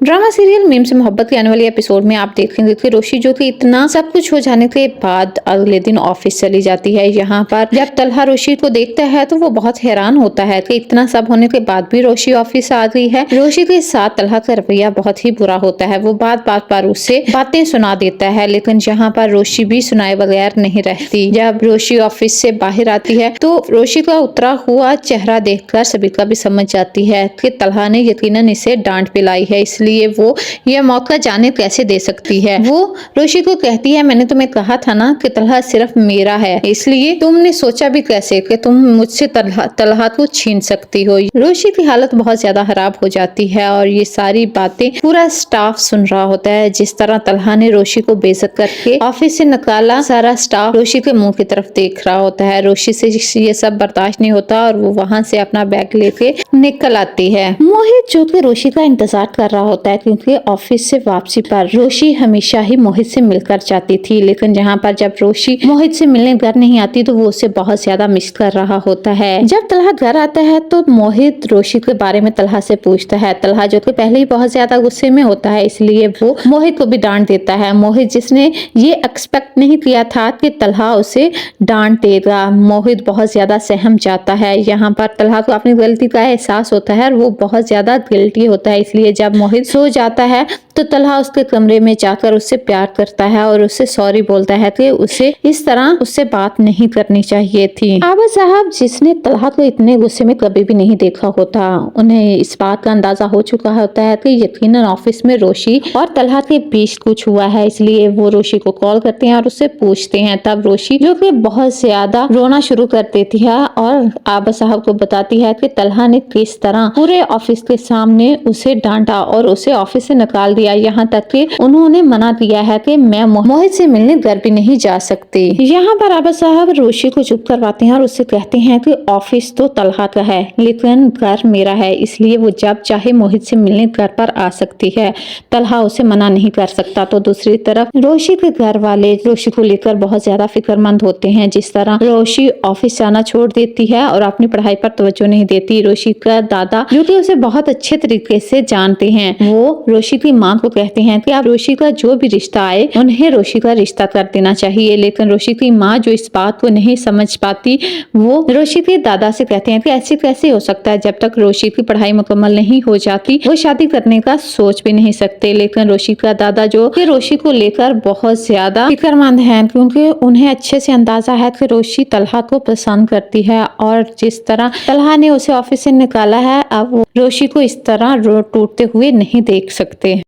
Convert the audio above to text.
Drama serial meme से मोहब्बत के आने वाले एपिसोड में आप देखेंगे कि रोशी जो कि इतना सब कुछ हो जाने के बाद अगले दिन ऑफिस चली जाती है। यहाँ पर जब तलहा रोशी को देखता है तो वो बहुत हैरान होता है कि इतना सब होने के बाद भी रोशी ऑफिस आ गई है। रोशी के साथ तलहा का रवैया बहुत ही बुरा होता है। वो बात बात पर उससे बातें सुना देता है, लेकिन यहाँ पर रोशी भी सुनाए बगैर नहीं रहती। जब रोशी ऑफिस से बाहर आती है तो रोशी का उतरा हुआ चेहरा देखकर सबिता भी समझ जाती है कि तलहा ने यकीनन इसे डांट पिलाई है, इसलिए वो यह मौका जाने कैसे दे सकती है। वो रोशी को कहती है, मैंने तुम्हें कहा था ना कि तलहा सिर्फ मेरा है, इसलिए तुमने सोचा भी कैसे कि तुम मुझसे तलहा को छीन सकती हो। रोशी की हालत बहुत ज्यादा खराब हो जाती है और ये सारी बातें पूरा स्टाफ सुन रहा होता है। जिस तरह तलहा ने रोशी को बेइज्जत करके ऑफिस से निकाला, सारा स्टाफ रोशी के मुंह की तरफ देख रहा होता है। रोशी से ये सब बर्दाश्त नहीं होता और वो वहाँ से अपना बैग लेके निकल आती है। मोहित जो कि रोशी का इंतजार कर रहा होता है, क्योंकि ऑफिस से वापसी पर रोशी हमेशा ही मोहित से मिलकर जाती थी, लेकिन यहाँ पर जब रोशी मोहित से मिलने घर नहीं आती तो वो उसे बहुत ज्यादा मिस कर रहा होता है। जब तलहा घर आता है तो मोहित रोशी के बारे में तलहा से पूछता है। तलहा जो कि पहले ही बहुत ज्यादा गुस्से में होता है, इसलिए वो मोहित को भी डांट देता है। मोहित जिसने ये एक्सपेक्ट नहीं किया था कि तलहा उसे डांट देगा, मोहित बहुत ज्यादा सहम जाता है। यहाँ पर तलहा को अपनी गलती का एहसास होता है और वो बहुत ज्यादा गिल्टी होता है, इसलिए जब मोहित सो जाता है तो तलहा उसके कमरे में जाकर उससे प्यार करता है और उससे सॉरी बोलता है कि उसे इस तरह उससे बात नहीं करनी चाहिए थी। आबा साहब जिसने तलहा को इतने गुस्से में कभी भी नहीं देखा होता, उन्हें इस बात का अंदाजा हो चुका होता है कि यकीनन ऑफिस में रोशी और तलहा के बीच कुछ हुआ है, इसलिए वो रोशी को कॉल करते हैं और उससे पूछते हैं। तब रोशी जो कि बहुत ज्यादा रोना शुरू कर देती है और आबा साहब को बताती है कि तलहा ने किस तरह पूरे ऑफिस के सामने उसे डांटा और उसे ऑफिस से निकाल दिया। यहाँ तक कि उन्होंने मना दिया है कि मैं मोहित से मिलने घर भी नहीं जा सकती। यहाँ पर आबा साहब रोशी को चुप करवाते हैं और उससे कहते हैं कि ऑफिस तो तलहा का है, लेकिन घर मेरा है, इसलिए वो जब चाहे मोहित से मिलने घर पर आ सकती है, तलहा उसे मना नहीं कर सकता। तो दूसरी तरफ रोशी के घर वाले रोशी को लेकर बहुत ज्यादा फिक्रमंद होते हैं। जिस तरह रोशी ऑफिस जाना छोड़ देती है और अपनी पढ़ाई पर तवज्जो नहीं देती, रोशी का दादा जो कि उसे बहुत अच्छे तरीके से जानते हैं, वो रोशी की माँ को कहते हैं कि आप रोशी का जो भी रिश्ता आए उन्हें रोशी का रिश्ता कर देना चाहिए। लेकिन रोशी की माँ जो इस बात को नहीं समझ पाती, वो रोशी के दादा से कहते हैं कि ऐसे कैसे हो सकता है, जब तक रोशी की पढ़ाई मुकम्मल नहीं हो जाती वो शादी करने का सोच भी नहीं सकते। लेकिन रोशी का दादा जो कि रोशी को लेकर बहुत ज्यादा फिक्रमंद है, क्योंकि उन्हें अच्छे से अंदाजा है कि रोशी तलहा को पसंद करती है और जिस तरह तलहा ने उसे ऑफिस से निकाला है, अब वो रोशी को इस तरह टूटते हुए नहीं देख सकते।